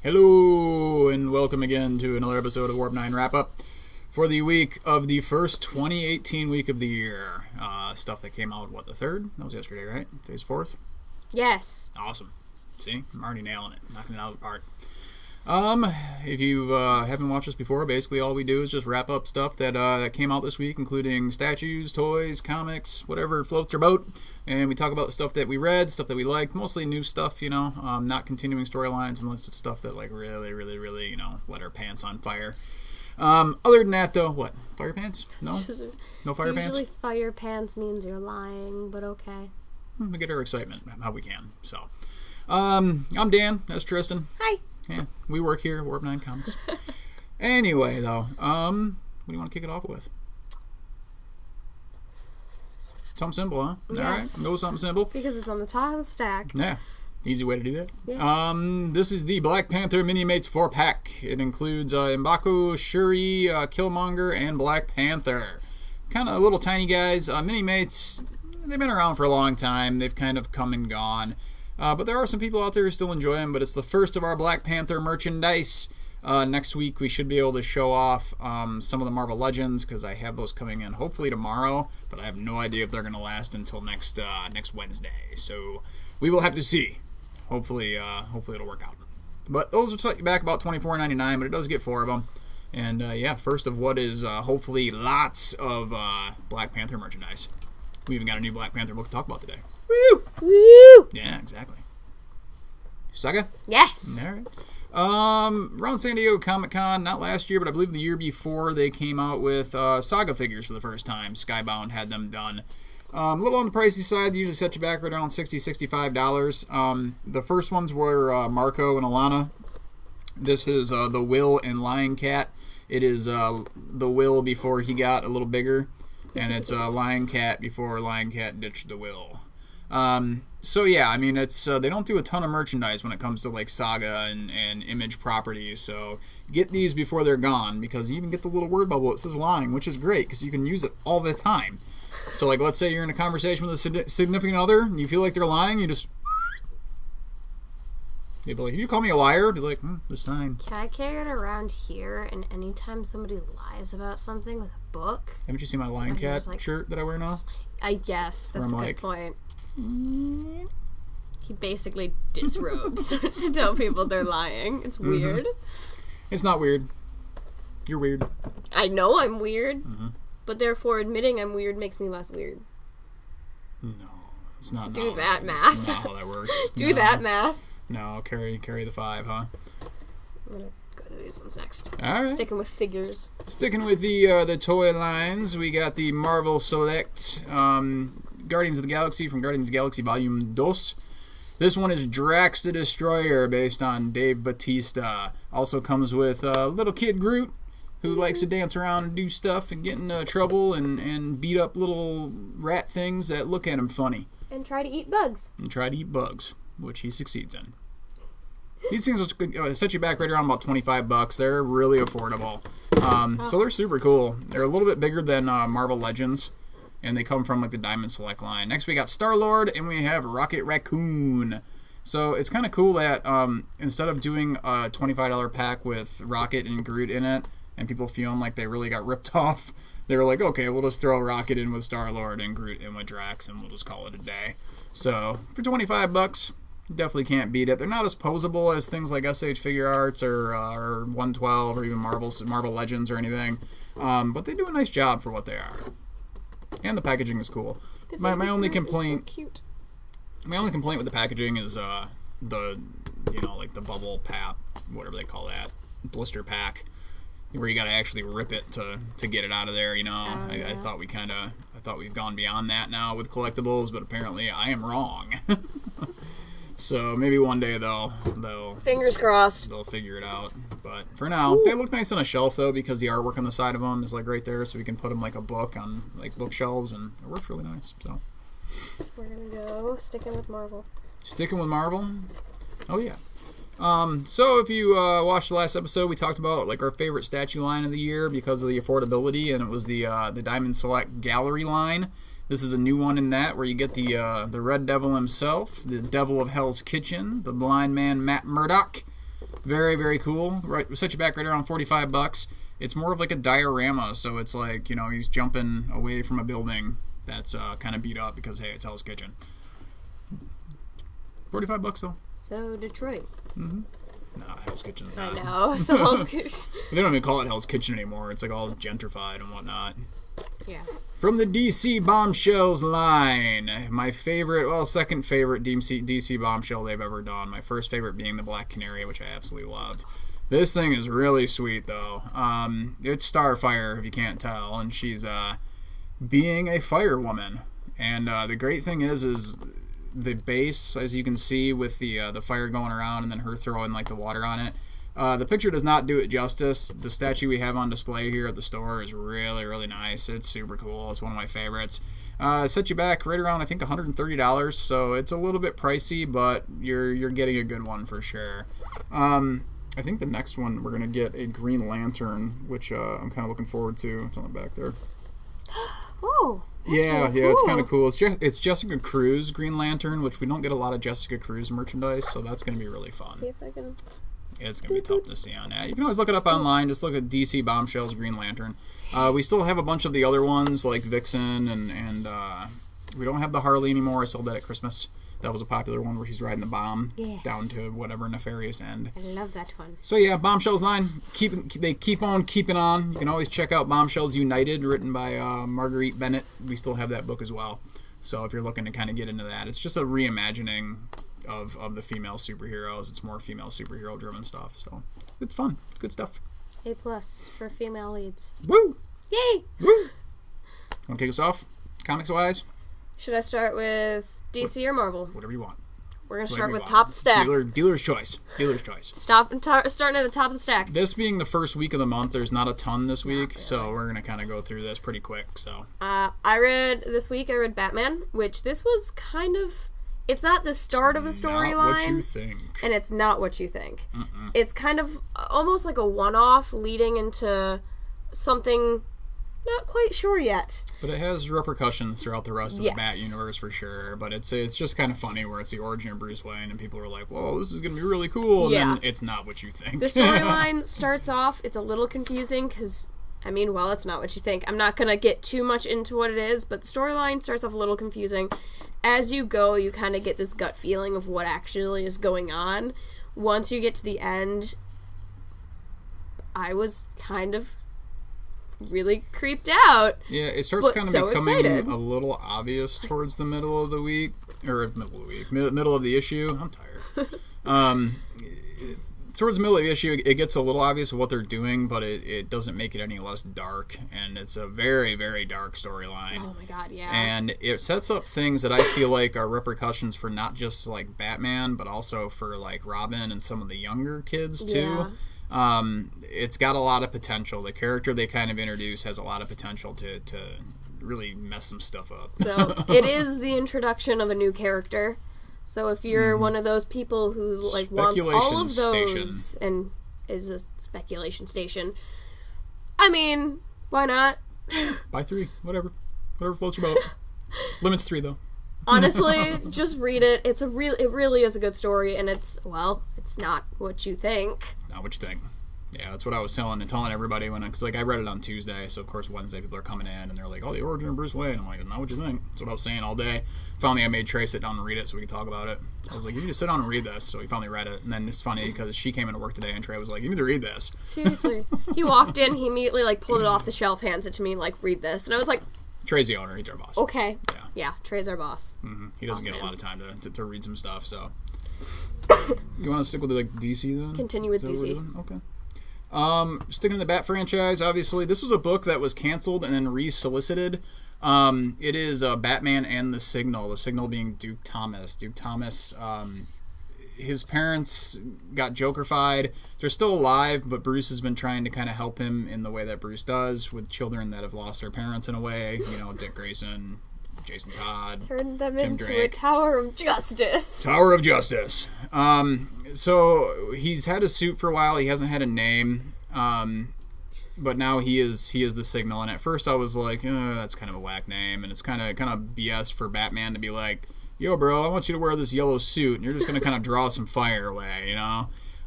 Hello, and welcome again to another episode of Warp 9 Wrap-Up for the week of the first 2018 week of the year. Stuff that came out, the 3rd? That was yesterday, right? Today's 4th? Yes. Awesome. See? I'm already nailing it. Knocking it out of the park. If you haven't watched us before, basically all we do is just wrap up stuff that came out this week, including statues, toys, comics, whatever floats your boat. And we talk about the stuff that we read, stuff that we liked, mostly new stuff, not continuing storylines unless it's stuff that really, lit our pants on fire. Other than that, though, what? Fire pants? No? No fire pants? Usually fire pants means you're lying, but okay. We get our excitement how we can. So, I'm Dan. That's Tristan. Hi. Yeah, we work here at Warp 9 Comics. Anyway, though, what do you want to kick it off with? Something simple, huh? Yes. All right, go with something simple. Because it's on the top of the stack. Yeah, easy way to do that. Yeah. This is the Black Panther Mini-Mates 4-pack. It includes M'Baku, Shuri, Killmonger, and Black Panther. Kind of little tiny guys. Mini-Mates, they've been around for a long time. They've kind of come and gone. But there are some people out there who still enjoy them, but it's the first of our Black Panther merchandise. Next week we should be able to show off some of the Marvel Legends, because I have those coming in hopefully tomorrow, but I have no idea if they're going to last until next Wednesday. So we will have to see. Hopefully it'll work out. But those will set you back about $24.99, but it does get 4 of them. And first of what is hopefully lots of Black Panther merchandise. We even got a new Black Panther book to talk about today. Woo! Woo! Yeah, exactly. Saga? Yes. All right. Around San Diego Comic-Con, not last year, but I believe the year before, they came out with Saga figures for the first time. Skybound had them done. A little on the pricey side. They usually set you back right around $60, $65. The first ones were Marco and Alana. This is the Will and Lion Cat. It is the Will before he got a little bigger, and it's Lion Cat before Lion Cat ditched the Will. So yeah, I mean, it's they don't do a ton of merchandise when it comes to like Saga and Image properties, so get these before they're gone, because you even get the little word bubble that says lying, which is great because you can use it all the time. So like, let's say you're in a conversation with a significant other and you feel like they're lying, you just, they'd be like, "You call me a liar?" Be like, "The sign." Can I carry it around here, and anytime somebody lies about something with a book? Haven't you seen my Lion Cat shirt that I wear now? I guess that's a good point. He basically disrobes to tell people they're lying. It's weird. It's not weird. You're weird. I know I'm weird, but therefore admitting I'm weird makes me less weird. No, it's not. Do that math. That's not how that works. Do that math. No, carry the 5, huh? I'm gonna go to these ones next. All right. Sticking with figures. Sticking with the toy lines, we got the Marvel Select Guardians of the Galaxy from Guardians of the Galaxy Volume 2. This one is Drax the Destroyer, based on Dave Bautista. Also comes with little kid Groot, who likes to dance around and do stuff and get into trouble and beat up little rat things that look at him funny. And try to eat bugs. Which he succeeds in. These things will set you back right around about $25. They're really affordable. So they're super cool. They're a little bit bigger than Marvel Legends, and they come from like the Diamond Select line. Next we got Star-Lord, and we have Rocket Raccoon. So it's kind of cool that instead of doing a $25 pack with Rocket and Groot in it, and people feeling like they really got ripped off, they were like, okay, we'll just throw Rocket in with Star-Lord and Groot in with Drax, and we'll just call it a day. So for $25, definitely can't beat it. They're not as posable as things like SH Figure Arts or 112 or even Marvel Legends or anything, but they do a nice job for what they are. And the packaging is cool. My only complaint, so cute. My only complaint with the packaging is the the bubble pap, whatever they call that, blister pack, where you got to actually rip it to get it out of there. I thought we've gone beyond that now with collectibles, but apparently I am wrong. So maybe one day they'll fingers crossed, they'll figure it out. But for now, they look nice on a shelf though, because the artwork on the side of them is like right there, so we can put them like a book on like bookshelves, and it works really nice. So we're gonna go sticking with Marvel. Oh yeah. So if you watched the last episode, we talked about like our favorite statue line of the year because of the affordability, and it was the Diamond Select Gallery line. This is a new one in that, where you get the Red Devil himself, the Devil of Hell's Kitchen, the Blind Man Matt Murdock, Very, very cool. Right, set you back right around $45. It's more of like a diorama, so it's like, he's jumping away from a building that's kind of beat up because, hey, it's Hell's Kitchen. $45 though. So Detroit. Mm-hmm. Nah, Hell's Kitchen's not. I know. So Hell's Kitchen. They don't even call it Hell's Kitchen anymore. It's like all gentrified and whatnot. Yeah. From the DC Bombshells line, my favorite, second favorite DC Bombshell they've ever done. My first favorite being the Black Canary, which I absolutely loved. This thing is really sweet, though. It's Starfire, if you can't tell, and she's being a firewoman. And the great thing is the base, as you can see, with the fire going around and then her throwing like the water on it. The picture does not do it justice. The statue we have on display here at the store is really, really nice. It's super cool. It's one of my favorites. Set you back right around, I think, $130. So it's a little bit pricey, but you're getting a good one for sure. I think the next one we're gonna get a Green Lantern, which I'm kind of looking forward to. It's on the back there. Oh. Yeah, really it's cool. kind of cool. It's Jessica Cruz Green Lantern, which we don't get a lot of Jessica Cruz merchandise, so that's gonna be really fun. See if I can. It's going to be tough to see on that. You can always look it up online. Just look at DC Bombshells Green Lantern. We still have a bunch of the other ones, like Vixen, and we don't have the Harley anymore. I sold that at Christmas. That was a popular one where she's riding the bomb down to whatever nefarious end. I love that one. So yeah, Bombshells line. They keep on keeping on. You can always check out Bombshells United, written by Marguerite Bennett. We still have that book as well. So if you're looking to kind of get into that, it's just a reimagining of the female superheroes. It's more female superhero driven stuff, so it's fun. Good stuff. A+ for female leads. Woo! Yay! Woo! Want to kick us off, comics wise? Should I start with DC or Marvel? Whatever you want. We're gonna start with top of the stack. Dealer's choice. Dealer's choice. Starting at the top of the stack. This being the first week of the month, there's not a ton this week, so we're gonna kind of go through this pretty quick. So I read Batman, which this was kind of. It's not the start of a storyline. Not what you think. And it's not what you think. It's kind of almost like a one-off leading into something not quite sure yet. But it has repercussions throughout the rest of the Bat universe for sure. But it's just kind of funny where it's the origin of Bruce Wayne and people are like, "Whoa, this is going to be really cool." And then it's not what you think. The storyline starts off, it's a little confusing because, it's not what you think. I'm not going to get too much into what it is, but the storyline starts off a little confusing. As you go, you kind of get this gut feeling of what actually is going on. Once you get to the end, I was kind of really creeped out. Yeah, it starts kind of becoming excited. A little obvious towards the middle of the week, or middle of the issue. I'm tired. Towards the middle of the issue, it gets a little obvious of what they're doing, but it doesn't make it any less dark, and it's a very, very dark storyline. Oh my god, yeah. And it sets up things that I feel like are repercussions for not just, like, Batman, but also for, like, Robin and some of the younger kids, too. Yeah. It's got a lot of potential. The character they kind of introduce has a lot of potential to really mess some stuff up. So, it is the introduction of a new character. So if you're one of those people who wants all of those and is a speculation station, why not? Buy 3, whatever floats your boat. Limit's 3 though. Honestly, just read it. It really is a good story, and it's not what you think. Not what you think. Yeah, that's what I was telling everybody because I read it on Tuesday, so of course Wednesday people are coming in and they're like, "Oh, the origin of Bruce Wayne." I'm like, "Not what you think." That's what I was saying all day. Finally, I made Trey sit down and read it so we could talk about it. I was like, "You need to sit down and read this." So he finally read it, and then it's funny because she came into work today and Trey was like, "You need to read this." Seriously, he walked in, he immediately pulled it off the shelf, hands it to me, read this, and I was like, Trey's the owner. He's our boss. Okay. Yeah, Trey's our boss. Mm-hmm. He doesn't get a lot of time to read some stuff. So you want to stick with DC then? Continue with DC. Okay. Sticking to the Bat franchise, obviously, this was a book that was canceled and then re-solicited. It is Batman and the Signal being Duke Thomas. Duke Thomas, his parents got Joker-fied. They're still alive, but Bruce has been trying to kind of help him in the way that Bruce does with children that have lost their parents in a way. Dick Grayson, Jason Todd, turn them Tim into Drake. a Tower of Justice. Tower of Justice. So he's had a suit for a while. He hasn't had a name, but now he is the Signal. And at first I was like, that's kind of a whack name, and it's kind of BS for Batman to be like, "Yo, bro, I want you to wear this yellow suit, and you're just gonna kind of draw some fire away,"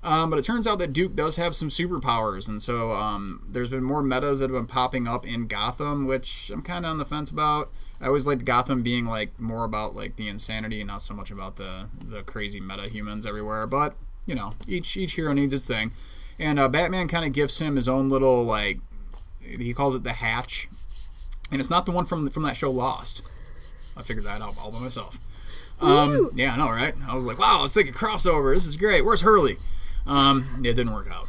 But it turns out that Duke does have some superpowers, and so there's been more metas that have been popping up in Gotham, which I'm kind of on the fence about. I always liked Gotham being like more about like the insanity and not so much about the crazy meta humans everywhere. But you know, each hero needs its thing, and Batman kind of gives him his own little like, he calls it the hatch, and it's not the one from that show Lost. I figured that out all by myself. Yeah, I know, right? I was like, wow, I was thinking crossover. This is great. Where's Hurley? It didn't work out.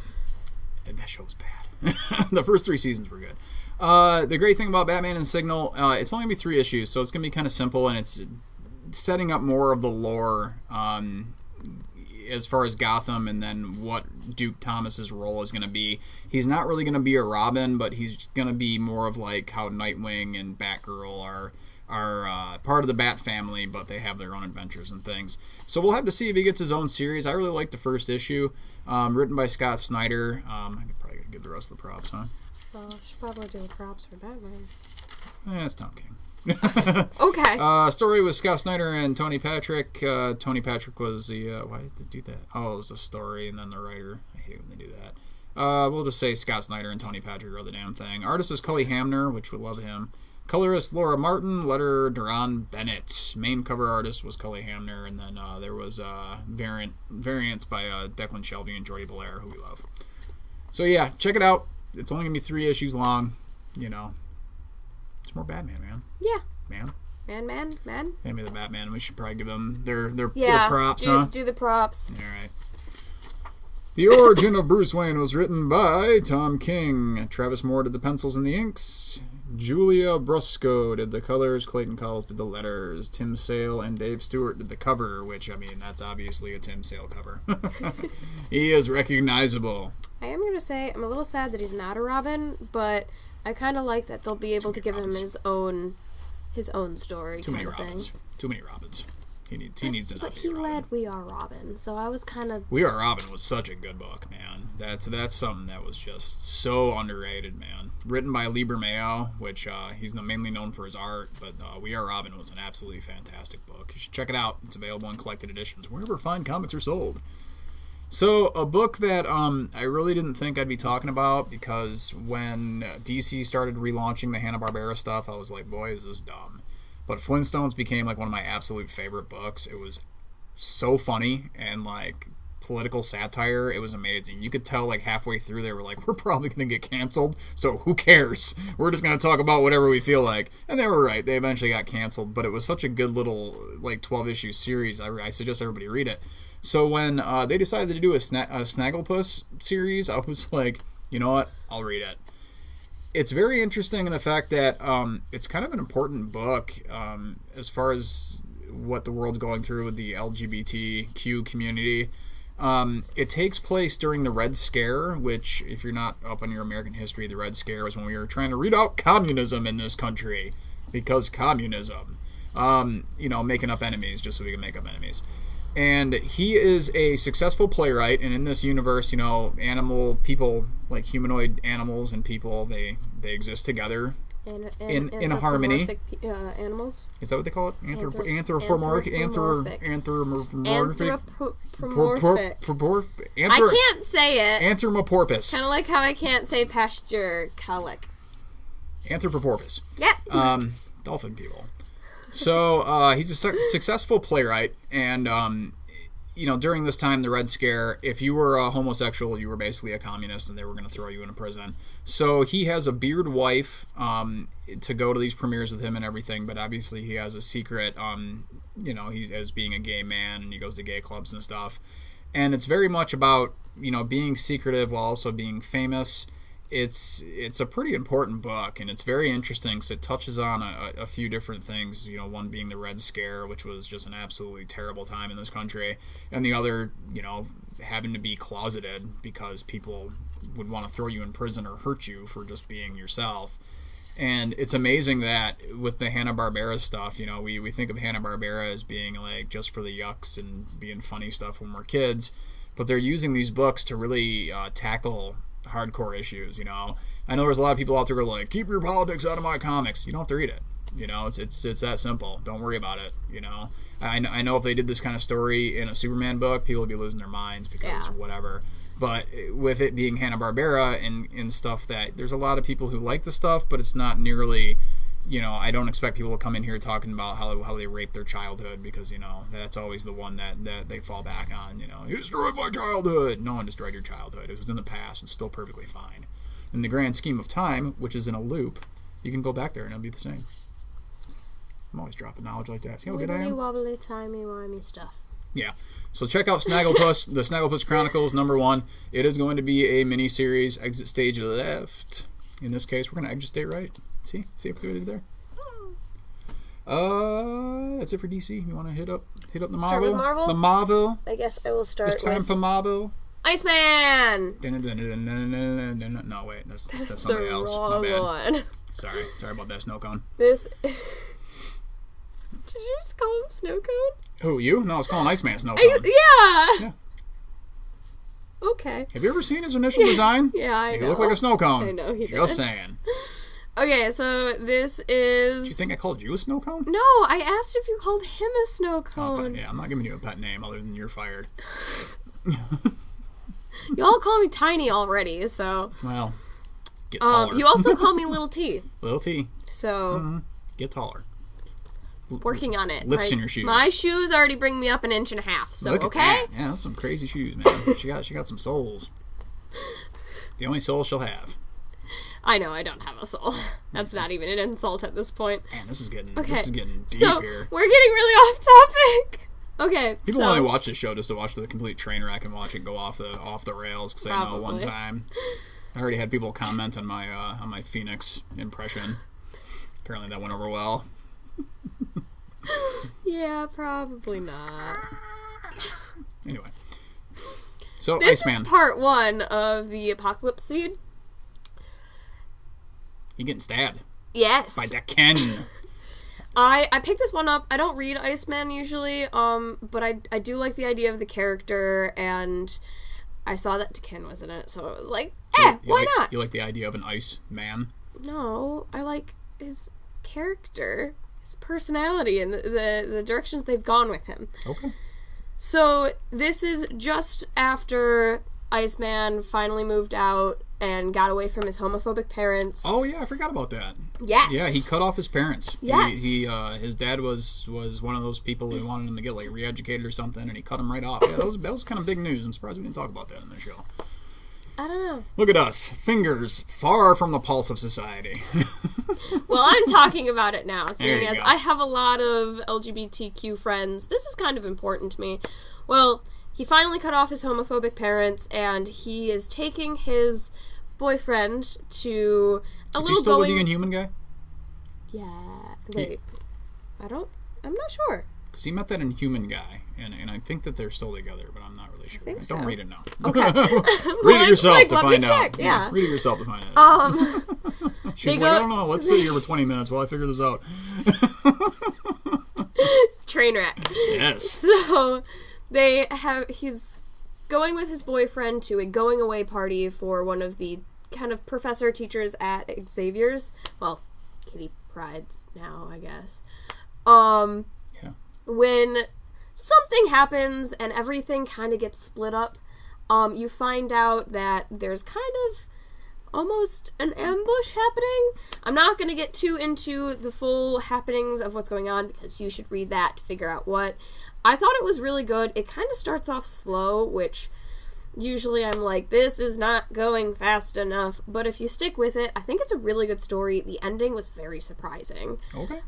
And that show was bad. The first 3 seasons were good. The great thing about Batman and Signal, it's only going to be 3 issues, so it's going to be kind of simple, and it's setting up more of the lore as far as Gotham and then what Duke Thomas's role is going to be. He's not really going to be a Robin, but he's going to be more of like how Nightwing and Batgirl are part of the Bat family, but they have their own adventures and things. So we'll have to see if he gets his own series. I really like the first issue, written by Scott Snyder. I could probably get the rest of the props, huh? Well, I should probably do the props for Batman. It's Tom King. Okay. Story was Scott Snyder and Tony Patrick. Tony Patrick was the... why did they do that? Oh, it was a story and then the writer. I hate when they do that. We'll just say Scott Snyder and Tony Patrick wrote the damn thing. Artist is Cully Hamner, which we love him. Colorist Laura Martin, letter Duran Bennett. Main cover artist was Cully Hamner, and then there was variants by Declan Shelby and Jordy Belair, who we love. So yeah, check it out. It's only gonna be 3 issues long. You know, it's more Batman, man. Yeah. Man. Man. Maybe the Batman. We should probably give them their props, do the props. All right. The Origin of Bruce Wayne was written by Tom King. Travis Moore did the pencils and the inks. Julia Brusco did the colors. Clayton Cowles did the letters. Tim Sale and Dave Stewart did the cover, which, I mean, that's obviously a Tim Sale cover. He is recognizable. I am going to say I'm a little sad that he's not a Robin, but I kind of like that they'll be able to give him his own story. Too many Robins. Too many Robins. He needs to not But be he a Robin. led We Are Robin, so I was kind of... We Are Robin was such a good book, man. That's something that was just so underrated, man. Written by Lieber Mayo, which he's mainly known for his art, but We Are Robin was an absolutely fantastic book. You should check it out. It's available in collected editions wherever fine comics are sold. So, a book that I really didn't think I'd be talking about, because when DC started relaunching the Hanna-Barbera stuff, I was like, boy, is this dumb. But Flintstones became like one of my absolute favorite books. It was so funny and like political satire. It was amazing. You could tell like halfway through they were like, we're probably going to get canceled, so who cares? We're just going to talk about whatever we feel like. And they were right. They eventually got canceled, but it was such a good little like 12-issue series. I suggest everybody read it. So when they decided to do a Snagglepuss series, I was like, you know what? I'll read it. It's very interesting in the fact that it's kind of an important book as far as what the world's going through with the LGBTQ community. It takes place during the Red Scare, which, if you're not up on your American history, the Red Scare was when we were trying to root out communism in this country. Because communism. Making up enemies just so we can make up enemies. And he is a successful playwright, and in this universe, people, like humanoid animals and people, they exist together in a harmony. Animals? Is that what they call it? Anthropomorphic. I can't say it. Anthropomorphous. Kind of like how I can't say pasture colic. Anthropomorphous. Yeah. Dolphin people. So he's a successful playwright, and during this time, the Red Scare, if you were a homosexual, you were basically a communist, and they were going to throw you in prison. So he has a beard wife to go to these premieres with him and everything, but obviously he has a secret, he as being a gay man, and he goes to gay clubs and stuff. And it's very much about being secretive while also being famous. It's a pretty important book, and it's very interesting because it touches on a few different things, one being the Red Scare, which was just an absolutely terrible time in this country, and the other, having to be closeted because people would want to throw you in prison or hurt you for just being yourself. And it's amazing that with the Hanna-Barbera stuff, we think of Hanna-Barbera as being like just for the yucks and being funny stuff when we're kids, but they're using these books to really tackle hardcore issues. I know there's a lot of people out there who are like, keep your politics out of my comics. You don't have to read it. It's that simple. Don't worry about it. I know if they did this kind of story in a Superman book, people would be losing their minds because whatever. But with it being Hanna-Barbera and stuff, that there's a lot of people who like the stuff, but it's not nearly, I don't expect people to come in here talking about how they raped their childhood, because, that's always the one that they fall back on, you destroyed my childhood. No one destroyed your childhood. It was in the past. It's still perfectly fine. In the grand scheme of time, which is in a loop, you can go back there and it'll be the same. I'm always dropping knowledge like that. See how good I am? Wibbly wobbly, timey-wimey stuff. Yeah. So check out Snagglepuss, the Snagglepuss Chronicles #1. It is going to be a mini-series, exit stage left. In this case, we're going to exit stage right. See what we did there? That's it for DC. You want to hit up the Marvel? Start with Marvel? The Marvel. I guess I will start It's time for Marvel. Iceman! No, wait. That's somebody else. My bad. One. Sorry about that, snow cone. This... Did you just call him Snow Cone? Who, you? No, I was calling Iceman Snow Cone. Yeah. Okay. Have you ever seen his initial design? Yeah, I know. He looked like a snow cone. I know he did. Just saying. Okay, so this is... Do you think I called you a snow cone? No, I asked if you called him a snow cone. Okay, yeah, I'm not giving you a pet name other than you're fired. Y'all call me Tiny already, so... Well, get taller. You also call me Little T. Little T. So... Get taller. Working on it. Lifts in your shoes. My shoes already bring me up 1.5 inches, so Look at okay? that. Yeah, that's some crazy shoes, man. She got some soles. The only soul she'll have. I know, I don't have a soul. That's not even an insult at this point. Man, this is getting okay. deep so, here. We're getting really off topic. Okay, People only watch this show just to watch the complete train wreck and watch it go off the rails, because I know one time I already had people comment on my Phoenix impression. Apparently that went over well. Yeah, probably not. Anyway. So, this Iceman. is part 1 of the Apocalypse Seed. You getting stabbed. Yes. By Decken. I picked this one up. I don't read Iceman usually, but I do like the idea of the character, and I saw that Decken was in it, so I was like, why not? You like the idea of an ice man? No, I like his character, his personality, and the directions they've gone with him. Okay. So this is just after Iceman finally moved out and got away from his homophobic parents. Oh yeah, I forgot about that. Yes. Yeah, he cut off his parents. Yes. He his dad was one of those people who wanted him to get like re-educated or something, and he cut him right off. Yeah, that was kind of big news. I'm surprised we didn't talk about that in the show. I don't know. Look at us, fingers far from the pulse of society. Well, I'm talking about it now, seeing as go. I have a lot of LGBTQ friends. This is kind of important to me. Well, he finally cut off his homophobic parents, and he is taking his boyfriend to a Is little he still going... with the Inhuman guy? Yeah. Wait. I'm not sure. Because he met that Inhuman guy, and I think that they're still together, but I'm not really sure. think Don't so. read it now. Okay. Read it yourself to let me find out. check, yeah. Read it yourself to find out. She's like, I don't know. Let's sit here for 20 minutes while I figure this out. Train wreck. Yes. So he's going with his boyfriend to a going away party for one of the kind of professor teachers at Xavier's. Well, Kitty Pryde's now, I guess. Yeah. When something happens and everything kind of gets split up, you find out that there's kind of almost an ambush happening. I'm not going to get too into the full happenings of what's going on, because you should read that to figure out what. I thought it was really good. It kind of starts off slow, which usually I'm like, this is not going fast enough. But if you stick with it, I think it's a really good story. The ending was very surprising. Okay.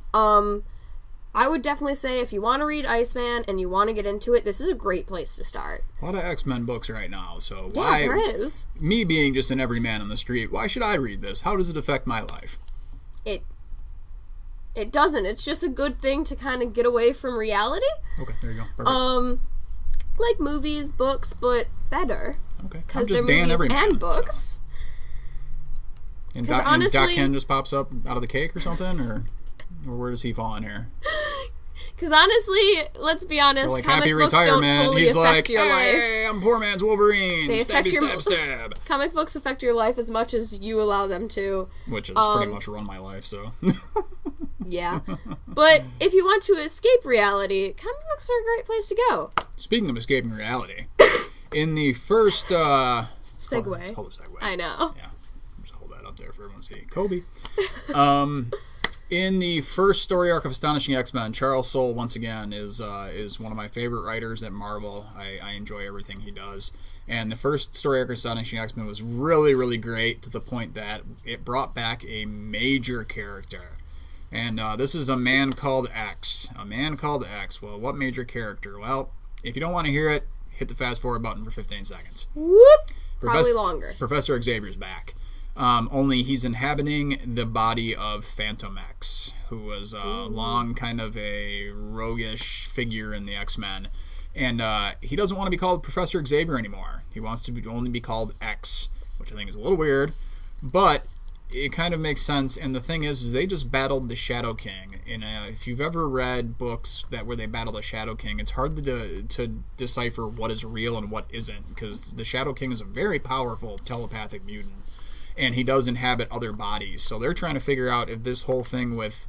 I would definitely say if you want to read Iceman and you want to get into it, this is a great place to start. A lot of X-Men books right now, so Yeah, why... there is. Me being just an everyman on the street, why should I read this? How does it affect my life? It doesn't. It's just a good thing to kind of get away from reality. Okay, there you go. Perfect. Like movies, books, but better. Okay. Because I'm they're just Dan movies Everyman, and books. So. And 'Cause Doc honestly- Ken just pops up out of the cake or something, or where does he fall in here? Because honestly, let's be honest, Like comic happy books don't retirement. fully He's affect like, your hey, life. I'm poor man's Wolverine. They affect Stabby, your- stab. Comic books affect your life as much as you allow them to. Which has pretty much run my life, so. Yeah. But if you want to escape reality, comic books are a great place to go. Speaking of escaping reality, in the first... Segue. Hold the segue. I know. Yeah. Just hold that up there for everyone to see. Kobe. In the first story arc of Astonishing XMen, Charles Soule, once again, is one of my favorite writers at Marvel. I enjoy everything he does. And the first story arc of Astonishing X-Men was really, really great to the point that it brought back a major character. And this is a man called X. A man called X. Well, what major character? Well, if you don't want to hear it, hit the fast forward button for 15 seconds. Whoop! Probably longer. Professor Xavier's back. Only he's inhabiting the body of Phantom X, who was long kind of a roguish figure in the X-Men. And he doesn't want to be called Professor Xavier anymore. He wants to only be called X, which I think is a little weird. But it kind of makes sense. And the thing is they just battled the Shadow King. And if you've ever read books where they battle the Shadow King, it's hard to decipher what is real and what isn't. Because the Shadow King is a very powerful telepathic mutant. And he does inhabit other bodies. So they're trying to figure out if this whole thing with,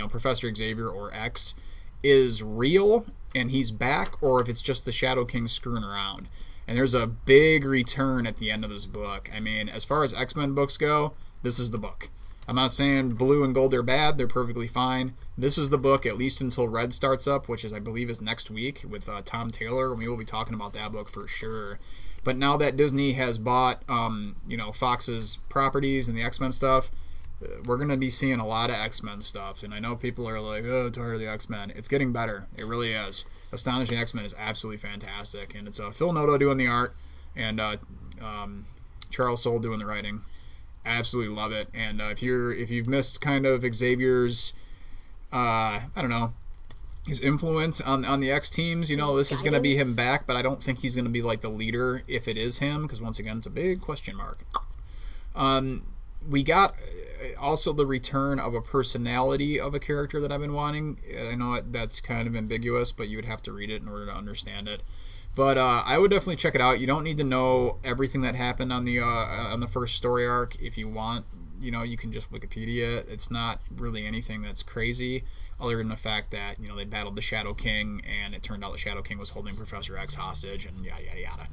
Professor Xavier or X is real and he's back, or if it's just the Shadow King screwing around. And there's a big return at the end of this book. I mean, as far as X-Men books go, this is the book. I'm not saying Blue and Gold are bad. They're perfectly fine. This is the book, at least until Red starts up, which I believe is next week with Tom Taylor. We will be talking about that book for sure. But now that Disney has bought, Fox's properties and the X-Men stuff, we're going to be seeing a lot of X-Men stuff. And I know people are like, oh, tired of the X-Men. It's getting better. It really is. Astonishing X-Men is absolutely fantastic. And it's Phil Noto doing the art and Charles Soule doing the writing. Absolutely love it. And if you've missed kind of Xavier's, his influence on the X teams, this is going to be him back, but I don't think he's going to be like the leader if it is him, because once again, it's a big question mark. We got also the return of a personality of a character that I've been wanting. I know that's kind of ambiguous, but you would have to read it in order to understand it. But I would definitely check it out. You don't need to know everything that happened on the first story arc. If you want, you can just Wikipedia. It's not really anything that's crazy, other than the fact that they battled the Shadow King, and it turned out the Shadow King was holding Professor X hostage, and yada yada yada.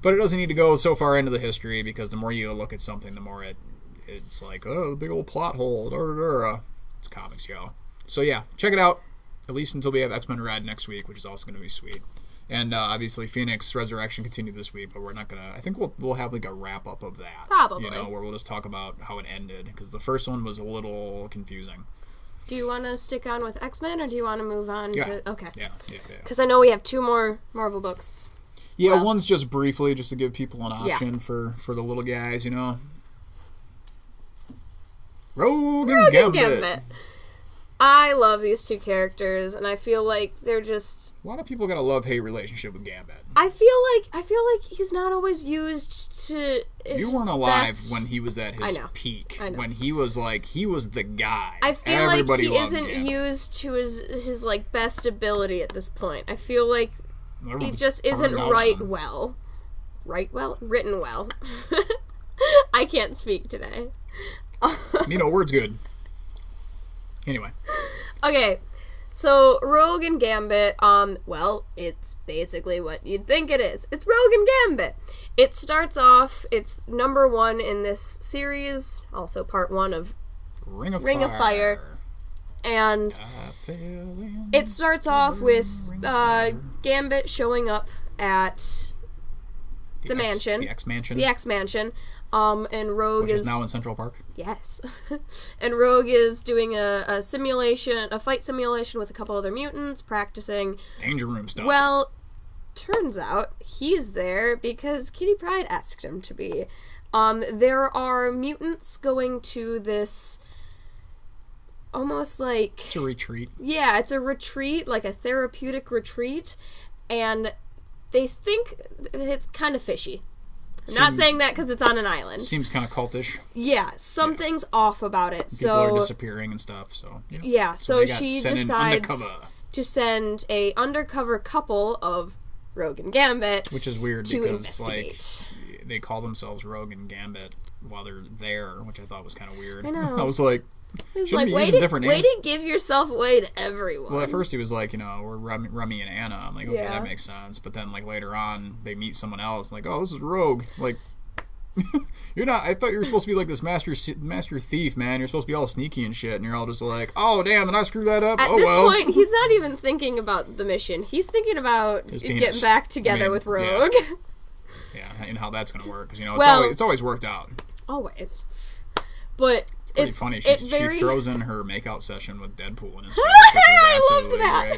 But it doesn't need to go so far into the history, because the more you look at something, the more it's like, oh, the big old plot hole. It's comics, yo. So yeah, check it out. At least until we have X-Men Red next week, which is also going to be sweet. And obviously Phoenix Resurrection continued this week, but we're not going to... I think we'll have like a wrap-up of that. Probably. Where we'll just talk about how it ended, because the first one was a little confusing. Do you want to stick on with X-Men, or do you want to move on to... Okay. Yeah. Because I know we have 2 more Marvel books. Yeah, one's just briefly, just to give people an option for the little guys, Rogan Gambit. I love these 2 characters, and I feel like they're just... A lot of people got a love-hate relationship with Gambit. I feel like he's not always used to his You weren't alive best... when he was at his peak. I know. When he was the guy. I feel Everybody like he isn't Gambit. Used to his like best ability at this point. I feel like he just isn't written well. I can't speak today. Word's good. Anyway. Okay, so Rogan Gambit, it's basically what you'd think it is. It's Rogan Gambit. It starts off, it's number 1 in this series, also part 1 of Ring of Fire. And it starts off with Gambit showing up at the mansion. The X-Mansion. The X-Mansion. And Rogue Which is now in Central Park. Yes. And Rogue is doing a fight simulation with a couple other mutants, practicing Danger Room stuff. Well, turns out he's there because Kitty Pryde asked him to be. There are mutants going to this almost like... It's a retreat. Yeah, it's a retreat, like a therapeutic retreat, and they think it's kind of fishy. I'm not saying that because it's on an island. Seems kind of cultish. Yeah, something's off about it. People are disappearing and stuff, so... Yeah, so she decides to send a undercover couple of Rogue and Gambit which is weird to because, investigate. they call themselves Rogue and Gambit while they're there, which I thought was kind of weird. I know. I was like, He's like, way to give yourself away to everyone. Well, at first he was like, we're Rummy and Anna. I'm like, okay, that makes sense. But then, like, later on, they meet someone else. Like, oh, this is Rogue. Like, you're not. I thought you were supposed to be like this master thief, man. You're supposed to be all sneaky and shit. And you're all just like, oh, damn, did I screw that up? At this point, he's not even thinking about the mission. He's thinking about getting back together with Rogue. Yeah, and how that's going to work. Because, it's always worked out. Always. But pretty funny. She throws in her makeout session with Deadpool in his face. I loved that.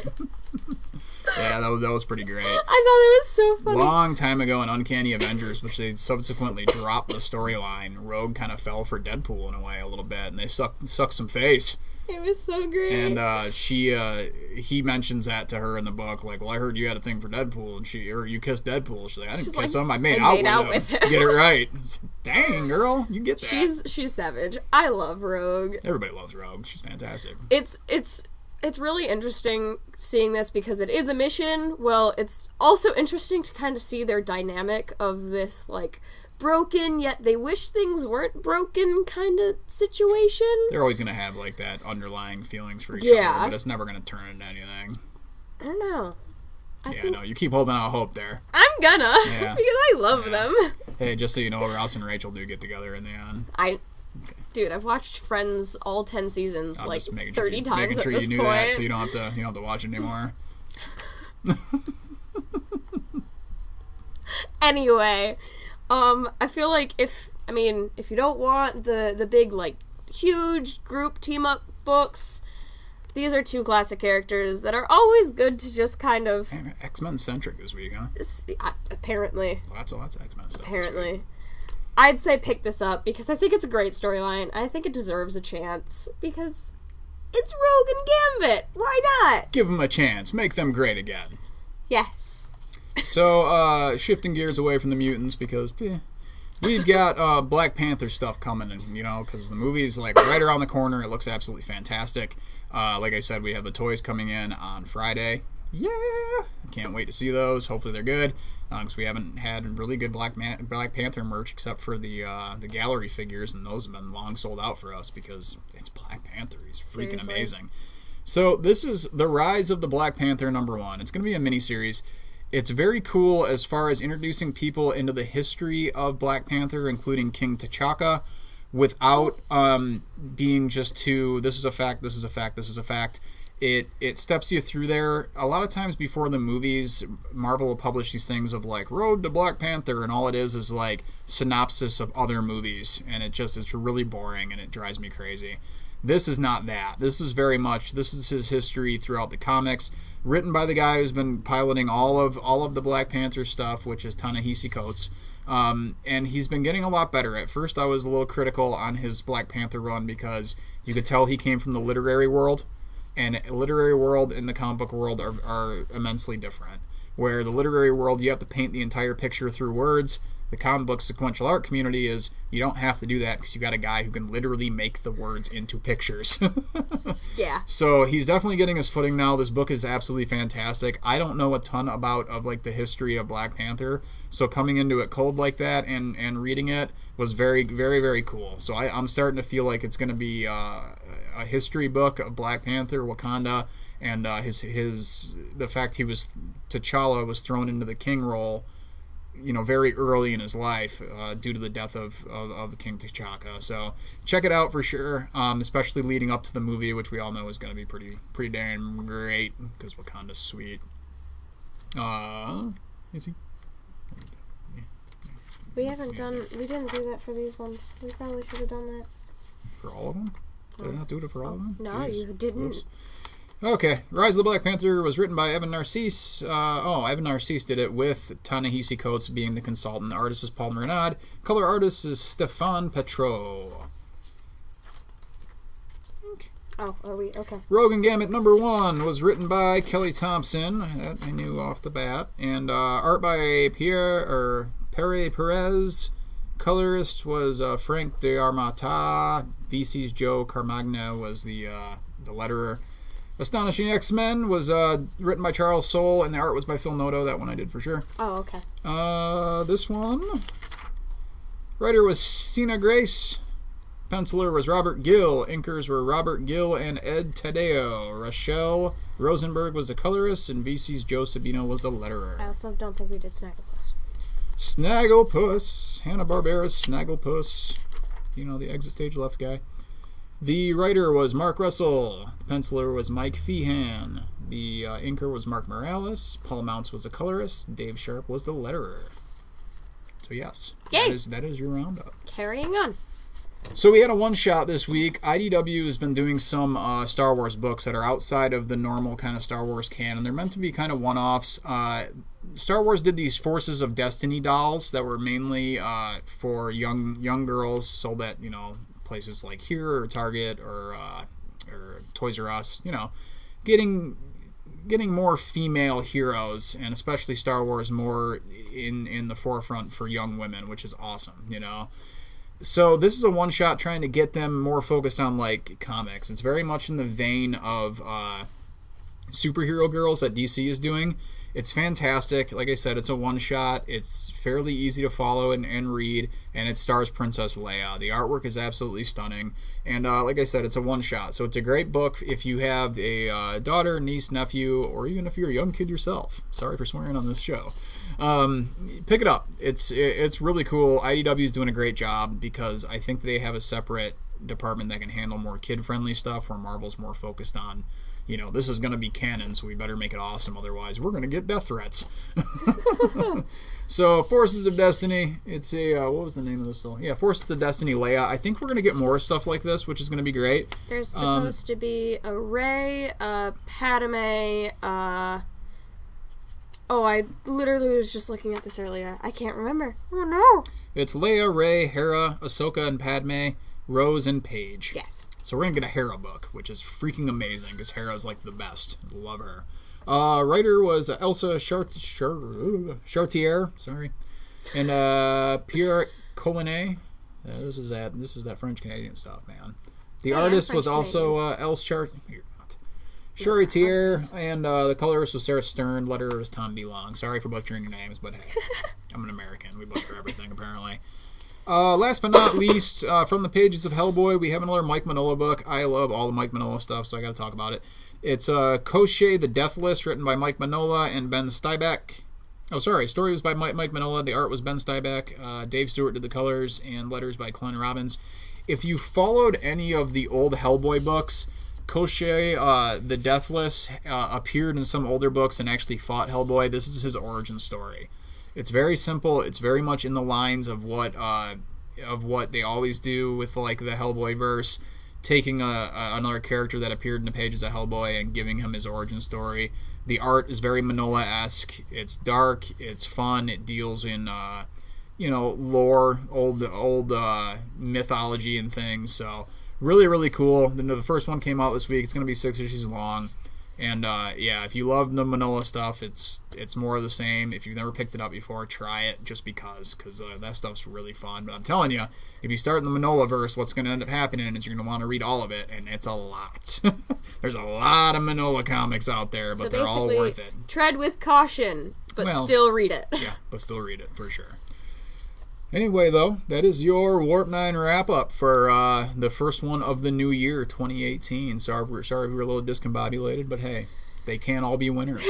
Yeah, that was pretty great. I thought it was so funny. Long time ago in Uncanny Avengers, which they subsequently dropped the storyline, Rogue kind of fell for Deadpool in a way a little bit, and they sucked some face. It was so great. And he mentions that to her in the book, like, well, I heard you had a thing for Deadpool, and you kissed Deadpool. She's like, I didn't kiss him, I made out with him. Get it right. Dang, girl, you get that. She's savage. I love Rogue. Everybody loves Rogue. She's fantastic. It's really interesting seeing this because it is a mission. Well, it's also interesting to kind of see their dynamic of this, like, broken, yet they wish things weren't broken kind of situation. They're always going to have, like, that underlying feelings for each other, but it's never going to turn into anything. I don't know. No, you keep holding out hope there. I'm gonna, because I love them. Hey, just so you know, Ross and Rachel do get together in the end. Dude, I've watched Friends all 10 seasons, like 30 times making sure at this you knew point. that, so you don't have to watch it anymore. Anyway, I feel like if you don't want the big, like, huge group team up books, these are two classic characters that are always good to just kind of... Man, X-Men centric this week, huh? Apparently. Lots of X-Men stuff. Apparently. I'd say pick this up because I think it's a great storyline. I think it deserves a chance because it's Rogan Gambit. Why not? Give them a chance. Make them great again. Yes. So, shifting gears away from the mutants because we've got Black Panther stuff coming, and because the movie's like right around the corner. It looks absolutely fantastic. Like I said, we have the toys coming in on Friday. Yeah! Can't wait to see those. Hopefully they're good. Because we haven't had really good Black Panther merch except for the gallery figures, and those have been long sold out for us because it's Black Panther. He's freaking amazing. So this is The Rise of the Black Panther #1. It's going to be a mini-series. It's very cool as far as introducing people into the history of Black Panther, including King T'Chaka, without being just too, this is a fact, this is a fact, this is a fact. It steps you through there. A lot of times before the movies, Marvel will publish these things of like Road to Black Panther, and all it is like synopsis of other movies, and it's really boring and it drives me crazy. This is not that. This is his history throughout the comics, written by the guy who's been piloting all of the Black Panther stuff, which is Ta-Nehisi Coates. And he's been getting a lot better. At first I was a little critical on his Black Panther run because you could tell he came from the literary world. And literary world and the comic book world are immensely different. Where the literary world, you have to paint the entire picture through words. The comic book sequential art community is, you don't have to do that because you got a guy who can literally make the words into pictures. Yeah. So he's definitely getting his footing now. This book is absolutely fantastic. I don't know a ton of like the history of Black Panther. So coming into it cold like that and reading it was very, very, very cool. So I'm starting to feel like it's going to be a history book of Black Panther, Wakanda, and the fact T'Challa was thrown into the king role, very early in his life due to the death of King T'Chaka. So check it out for sure, especially leading up to the movie, which we all know is going to be pretty damn great because Wakanda's sweet. Is he? We didn't do that for these ones. We probably should have done that. For all of them? Did I not do it for all of them? No, Jeez. you didn't. Oops. Okay, Rise of the Black Panther was written by Evan Narcisse. Evan Narcisse did it with Ta-Nehisi Coates being the consultant. The artist is Paul Renaud. Color artist is Stéphane Petro. Oh, are we? Okay. Rogan Gambit #1 was written by Kelly Thompson. That I knew off the bat. And art by Pere Perez. Colorist was Frank D'Armata. VC's Joe Carmagna was the letterer. Astonishing XMen was written by Charles Soule, and the art was by Phil Noto. That one I did for sure. Oh, okay. This one, writer was Sina Grace. Penciler was Robert Gill. Inkers were Robert Gill and Ed Tadeo. Rochelle Rosenberg was the colorist, and VC's Joe Sabino was the letterer. I also don't think we did Snagglepuss. Snagglepuss. Hanna-Barbera's Snagglepuss. You know, the exit stage left guy. The writer was Mark Russell. The penciler was Mike Feehan. The inker was Mark Morales. Paul Mounts was the colorist. Dave Sharp was the letterer. So yes, that is your roundup. Carrying on. So we had a one-shot this week. IDW has been doing some Star Wars books that are outside of the normal kind of Star Wars canon. They're meant to be kind of one-offs. Star Wars did these Forces of Destiny dolls that were mainly for young girls, sold at, you know, places like here or Target or Toys R Us, you know, getting more female heroes, and especially Star Wars more in the forefront for young women, which is awesome, you know. So this is a one-shot trying to get them more focused on, like, comics. It's very much in the vein of superhero girls that DC is doing. It's fantastic. Like I said, it's a one-shot. It's fairly easy to follow and read, and it stars Princess Leia. The artwork is absolutely stunning, and like I said, it's a one-shot. So it's a great book if you have a daughter, niece, nephew, or even if you're a young kid yourself. Sorry for swearing on this show. Pick it up. It's really cool. IDW is doing a great job because I think they have a separate department that can handle more kid-friendly stuff, where Marvel's more focused on, you know, this is going to be canon, so we better make it awesome. Otherwise, we're going to get death threats. So, Forces of Destiny. It's a, what was the name of this still? Yeah, Forces of Destiny Leia. I think we're going to get more stuff like this, which is going to be great. There's supposed to be a Rey, a Padme, oh, I literally was just looking at this earlier. I can't remember. Oh, no. It's Leia, Rey, Hera, Ahsoka, and Padme, Rose, and Paige. Yes. So we're going to get a Hera book, which is freaking amazing, because Hera's, like, the best. Love her. Writer was Elsa Chartier, sorry. And Pierre Collinet. This is that French-Canadian stuff, man. The artist was also Elsa Chartier, and the colorist was Sarah Stern. Letterer was Tom B. Long. Sorry for butchering your names, but hey, I'm an American. We butcher everything, apparently. Last but not least, from the pages of Hellboy, we have another Mike Mignola book. I love all the Mike Mignola stuff, so I got to talk about it. It's Koshé the Deathless, written by Mike Mignola and Ben Styback. Oh, sorry. Story was by Mike Mignola. The art was Ben Styback. Dave Stewart did the colors, and letters by Glenn Robbins. If you followed any of the old Hellboy books, Koshé the Deathless appeared in some older books and actually fought Hellboy. This is his origin story. It's very simple. It's very much in the lines of what they always do with, like, the Hellboy verse, taking another character that appeared in the pages of Hellboy and giving him his origin story. The art is very Mignola-esque. It's dark. It's fun. It deals in lore, old mythology and things. So really, really cool. The first one came out this week. It's going to be 6 issues long. And, if you love the Mignola stuff, it's more of the same. If you've never picked it up before, try it just because that stuff's really fun. But I'm telling you, if you start in the Mignola-verse, what's going to end up happening is you're going to want to read all of it, and it's a lot. There's a lot of Mignola comics out there, but they're all worth it. Tread with caution, but still read it. Yeah, but still read it, for sure. Anyway, though, that is your Warp 9 wrap-up for the first one of the new year, 2018. Sorry we were a little discombobulated, but hey, they can't all be winners.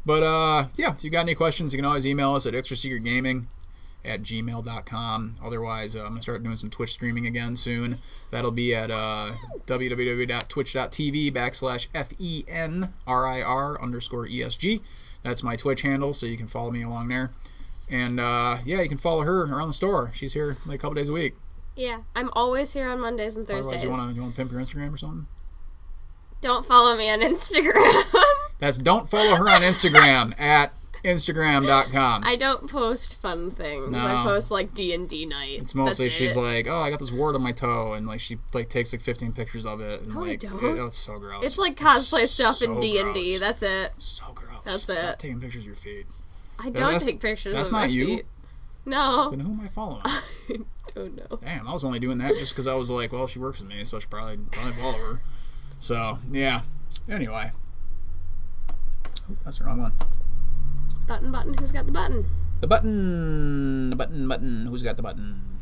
But, if you got any questions, you can always email us at extrasecretgaming@gmail.com. Otherwise, I'm going to start doing some Twitch streaming again soon. That'll be at www.twitch.tv/FENRIR_ESG. That's my Twitch handle, so you can follow me along there. And, you can follow her around the store. She's here like a couple days a week. Yeah, I'm always here on Mondays and Thursdays. Otherwise, you want to pimp your Instagram or something? Don't follow me on Instagram. That's don't follow her on Instagram at Instagram.com. I don't post fun things. No. I post, like, D&D night. It's mostly she's like, oh, I got this wart on my toe, and, like, she, like, takes, like, 15 pictures of it. And, I don't. It's so gross. It's like cosplay stuff in D&D. That's it. So gross. That's it. Stop taking pictures of your feet. I don't take pictures of my feet. That's not you? No. Then who am I following? I don't know. Damn, I was only doing that just because I was like, well, she works with me, so I should probably follow her. So, yeah. Anyway. Oh, that's the wrong one. Button, who's got the button? The button. Who's got the button?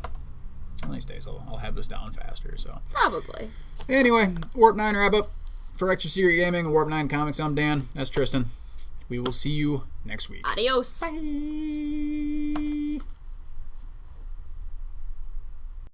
One of these days I'll have this down faster. So Probably. anyway, Warp 9 wrap up for Extra Secret Gaming, Warp 9 Comics. I'm Dan. That's Tristan. We will see you next week. Adios. Bye.